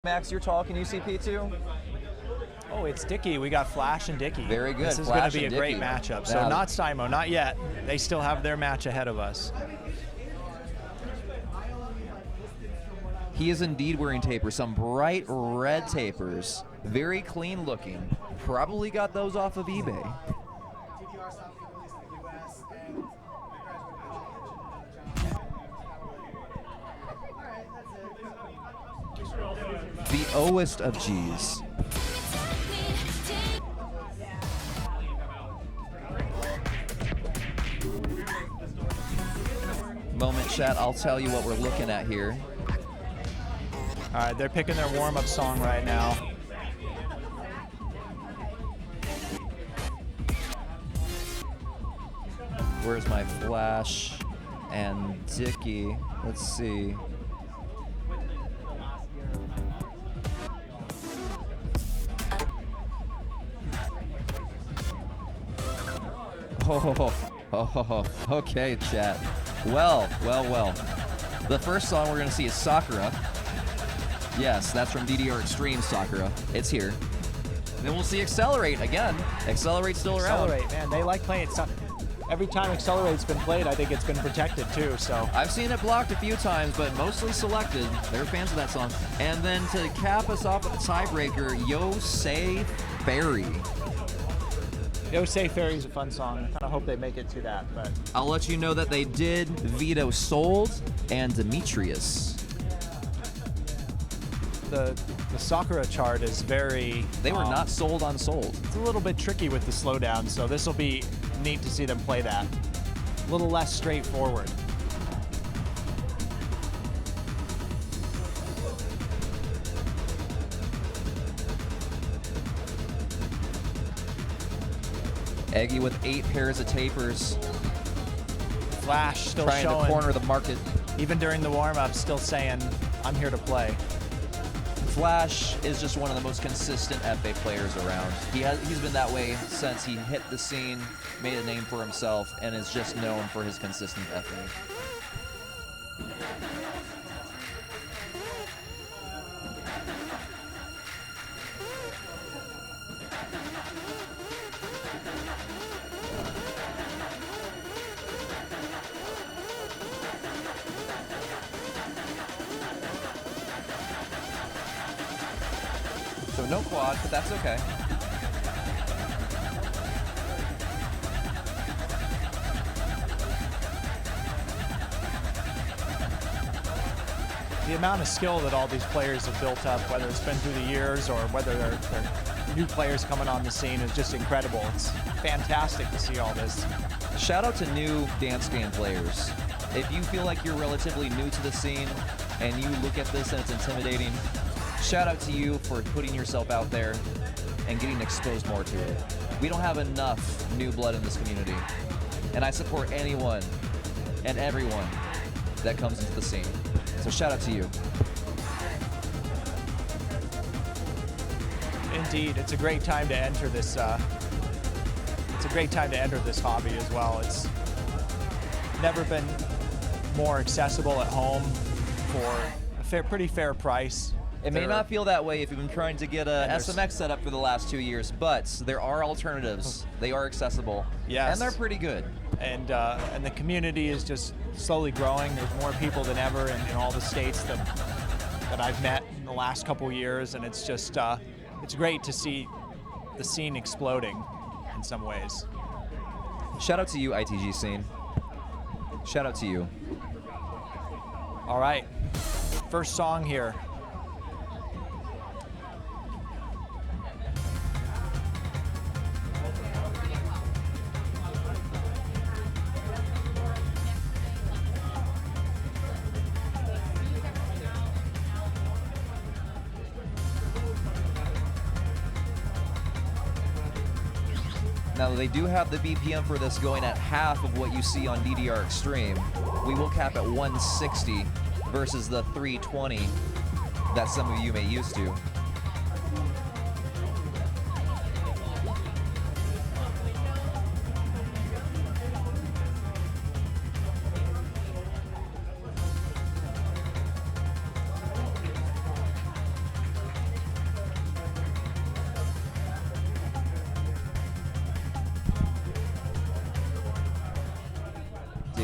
Max, you're talking UCP too? Oh, it's Dickey. We got Flash and Dickey. Very good. This is going Flash to be a and great Dickey. matchup. So not Stymo, not yet. They still have their match ahead of us. He is indeed wearing tapers, some bright red tapers. Very clean looking. Probably got those off of eBay. The Oest of G's. Moment, chat, I'll tell you what we're looking at here. All right, they're picking their warm-up song right now. Where's my Flash and Dickey? Let's see. Oh, okay, chat. Well. The first song we're gonna see is Sakura. Yes, that's from DDR Extreme Sakura. It's here. Then we'll see Accelerate again. Accelerate's still around. Accelerate, man. They like playing it. Every time Accelerate's been played, I think it's been protected too. So I've seen it blocked a few times, but mostly selected. They're fans of that song. And then to cap us off at the tiebreaker, Yo Say Fairy. Yo Say Fairy's a fun song. I kind of hope they make it to that, but I'll let you know that they did Vito Sold and Demetrius. The Sakura chart is very... They were not sold on sold. It's a little bit tricky with the slowdown, so this will be neat to see them play that. A little less straightforward. Eggy with 8 pairs of tapers. Flash still trying showing. to corner the market. Even during the warm-up, still saying, I'm here to play. Flash is just one of the most consistent FA players around. He's been that way since he hit the scene, made a name for himself, and is just known for his consistent FA. So no quad, but that's okay. The amount of skill that all these players have built up, whether it's been through the years or whether they're new players coming on the scene, is just incredible. It's fantastic to see all this. Shout out to new dance game players. If you feel like you're relatively new to the scene and you look at this and it's intimidating, shout out to you for putting yourself out there and getting exposed more to it. We don't have enough new blood in this community, and I support anyone and everyone that comes into the scene. So shout out to you. Indeed, it's a great time to enter this. It's a great time to enter this hobby as well. It's never been more accessible at home for a pretty fair price. It may not feel that way if you've been trying to get a SMX set up for the last 2 years, but there are alternatives. They are accessible, yes, and they're pretty good. And the community is just slowly growing. There's more people than ever in all the states that I've met in the last couple years, and it's just it's great to see the scene exploding in some ways. Shout out to you, ITG scene. Shout out to you. All right, first song here. Now, they do have the BPM for this going at half of what you see on DDR Extreme. We will cap at 160 versus the 320 that some of you may used to.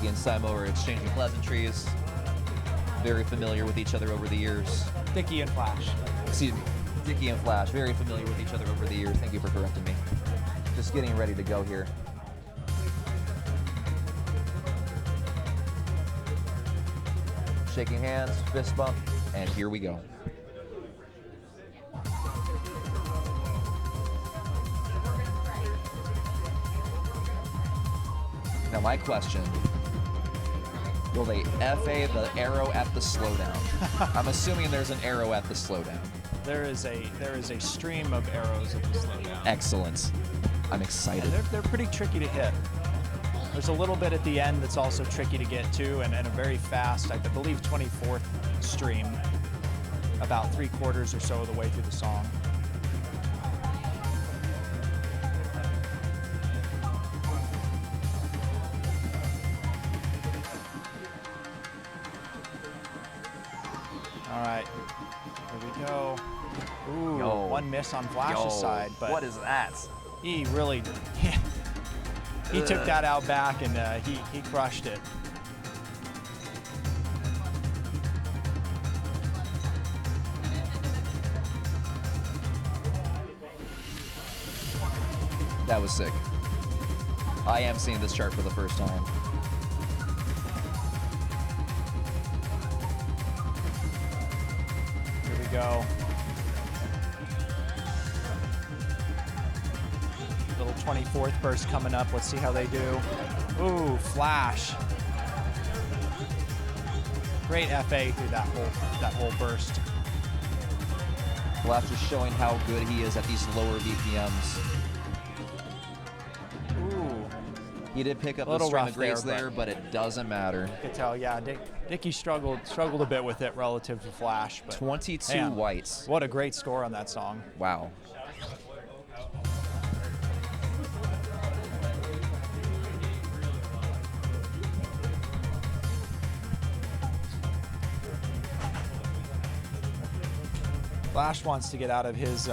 Dickey and Simo are exchanging pleasantries. Very familiar with each other over the years. Dickey and Flash. Excuse me, Dickey and Flash, very familiar with each other over the years. Thank you for correcting me. Just getting ready to go here. Shaking hands, fist bump, and here we go. Now my question, will they FA the arrow at the slowdown? I'm assuming there's an arrow at the slowdown. There is a stream of arrows at the slowdown. Excellent. I'm excited. And they're pretty tricky to hit. There's a little bit at the end that's also tricky to get to, and a very fast, I believe 24th stream, about 3/4 or so of the way through the song. All right, here we go. Ooh, Yo. one miss on Flash's side, but what is that? he really, he took that out back and he crushed it. That was sick. I am seeing this chart for the first time. Here we go. Little 24th burst coming up. Let's see how they do. Ooh, Flash. Great FA through that whole burst. Flash is showing how good he is at these lower BPMs. Ooh. He did pick up A a little string rough of grace there, there, but it doesn't matter. You could tell, yeah. Dickey struggled a bit with it relative to Flash, but 22 man, whites. what a great score on that song. Wow. Flash wants to get out of his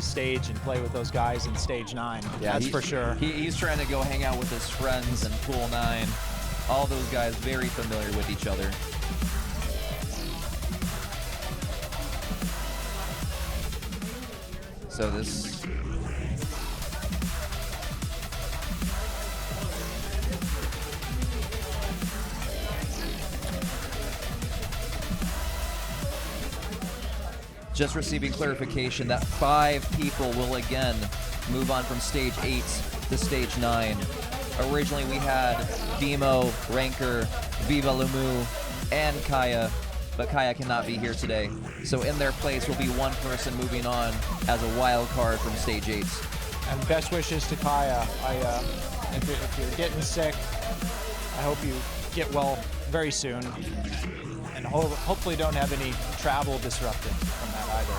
stage and play with those guys in stage 9. Yeah, that's for sure. He's trying to go hang out with his friends in pool 9. All those guys very familiar with each other. So this just receiving clarification that 5 people will again move on from stage 8 to stage 9. Originally we had Bimo, Ranker, Viva Lumu, and Kaya, but Kaya cannot be here today. So in their place will be one person moving on as a wild card from stage 8. And best wishes to Kaya. If you're getting sick, I hope you get well very soon, and hopefully don't have any travel disrupted from that either.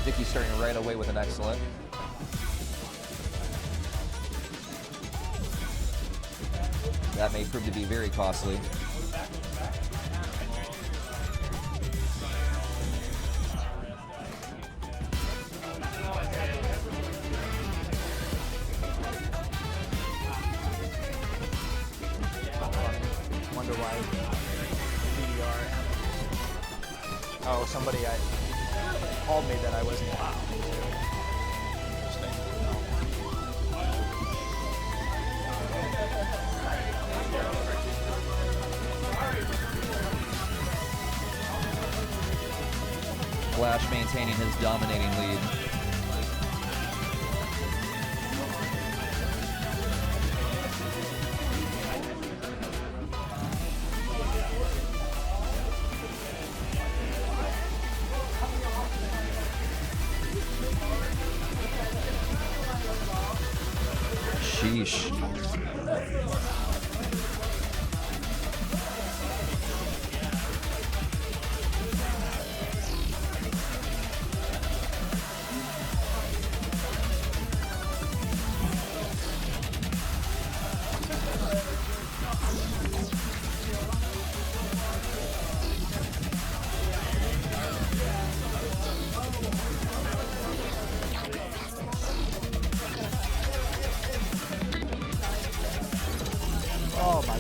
Dickey starting right away with an excellent. That may prove to be very costly. Wonder why PDR. Oh, somebody called me that I wasn't listening to. Interesting. Flash maintaining his dominating lead. Sheesh.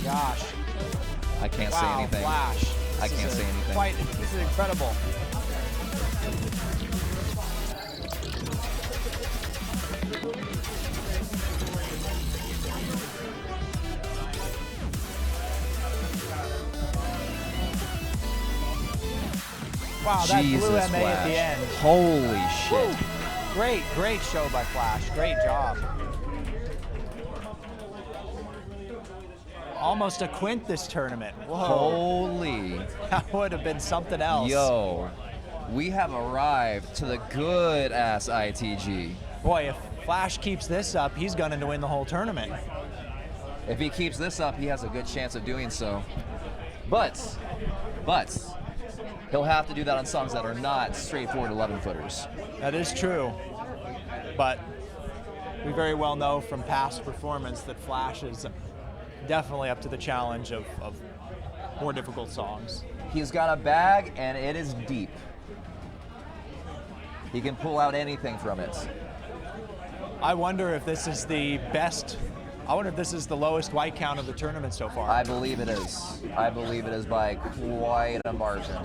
gosh. I can't say Wow, anything. Flash. I can't say anything. This is incredible. Wow, that Jesus, blew MA Flash. at the end. Holy shit. Woo. Great show by Flash. Great job. Almost a quint this tournament. Whoa. Holy. That would have been something else. Yo, we have arrived to the good-ass ITG. Boy, if Flash keeps this up, he's going to win the whole tournament. If he keeps this up, he has a good chance of doing so. But, he'll have to do that on songs that are not straightforward 11-footers. That is true. But we very well know from past performance that Flash is definitely up to the challenge of more difficult songs. He's got a bag, and it is deep. He can pull out anything from it. I wonder if this is the best. I wonder if this is the lowest white count of the tournament so far. I believe it is. I believe it is by quite a margin.